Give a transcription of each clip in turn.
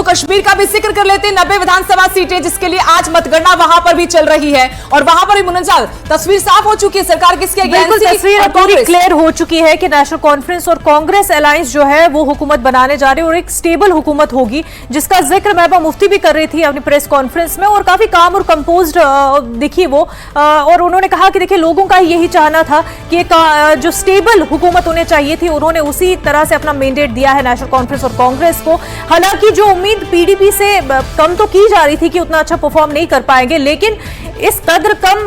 कश्मीर का भी जिक्र कर लेते हैं। 90 विधानसभा सीटें जिसके लिए आज मतगणना वहां पर भी चल रही है और वहां पर भी मुनज्जल तस्वीर साफ हो चुकी है। सरकार किसके अगेंस्ट है? तस्वीर पूरी क्लियर हो चुकी है कि नेशनल कॉन्फ्रेंस और कांग्रेस अलायंस जो है वो हुकूमत बनाने जा रही है और एक स्टेबल हुकूमत होगी, जिसका जिक्र महबूबा मुफ्ती भी कर रही थी अपनी प्रेस कॉन्फ्रेंस में और काफी काम और कंपोज्ड दिखी वो। और उन्होंने कहा कि देखिए लोगों का यही चाहना था कि जो स्टेबल हुकूमत उन्हें चाहिए थी, उन्होंने उसी तरह से अपना मैंडेट दिया है नेशनल कॉन्फ्रेंस और कांग्रेस को। हालांकि जो उम्मीद पीडीपी से कम तो की जा रही थी कि उतना अच्छा परफॉर्म नहीं कर पाएंगे, लेकिन इस कदर कम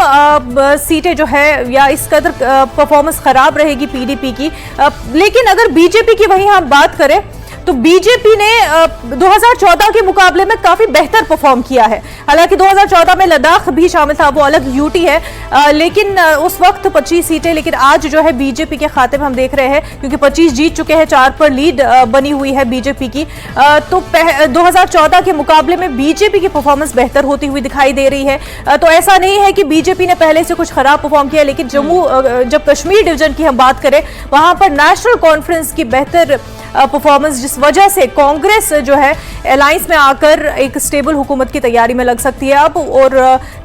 सीटें जो है या इस कदर परफॉर्मेंस खराब रहेगी पीडीपी की। लेकिन अगर बीजेपी की वहीं हम बात करें तो बीजेपी ने 2014 के मुकाबले में काफी बेहतर परफॉर्म किया है। हालांकि 2014 में लद्दाख भी शामिल था, वो अलग यूटी है, लेकिन उस वक्त 25 सीटें, लेकिन आज जो है बीजेपी के खाते में हम देख रहे हैं क्योंकि 25 जीत चुके हैं, 4 पर लीड बनी हुई है बीजेपी की। तो 2014 के मुकाबले में बीजेपी की परफॉर्मेंस बेहतर होती हुई दिखाई दे रही है। तो ऐसा नहीं है कि बीजेपी ने पहले से कुछ खराब परफॉर्म किया, लेकिन जब कश्मीर डिवीजन की हम बात करें वहां पर नेशनल कॉन्फ्रेंस की बेहतर परफॉर्मेंस, जिस वजह से कांग्रेस जो है अलायंस में आकर एक स्टेबल हुकूमत की तैयारी में लग सकती है अब। और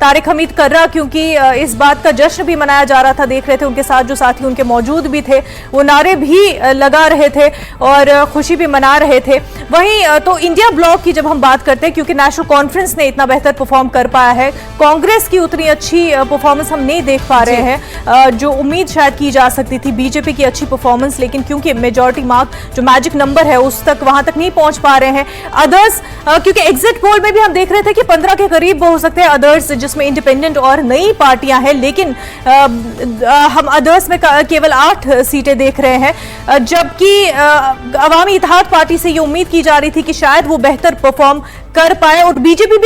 तारिक हमीद कर्रा क्योंकि इस बात का जश्न भी मनाया जा रहा था, देख रहे थे उनके साथ जो साथी उनके मौजूद भी थे, वो नारे भी लगा रहे थे और खुशी भी मना रहे थे। वहीं तो इंडिया ब्लॉक की जब हम बात करते हैं, क्योंकि नेशनल कॉन्फ्रेंस ने इतना बेहतर परफॉर्म कर पाया है, कांग्रेस की उतनी अच्छी परफॉर्मेंस हम नहीं देख पा रहे हैं जो उम्मीद शायद की जा सकती थी। बीजेपी की अच्छी परफॉर्मेंस, लेकिन क्योंकि मेजॉरिटी मार्क जो मैजिक नंबर है उस तक वहां तक नहीं पहुंच पा रहे हैं। अदर्स क्योंकि एग्जिट पोल में भी हम देख रहे थे कि 15 के करीब हो सकते हैं अदर्स, जिसमें इंडिपेंडेंट और नई पार्टियां हैं, लेकिन हम अदर्स में केवल 8 सीटें देख रहे हैं, जबकि अवामी इत्तेहाद पार्टी से ये उम्मीद की जा रही थी कि शायद वो बेहतर परफॉर्म कर पाए और बीजेपी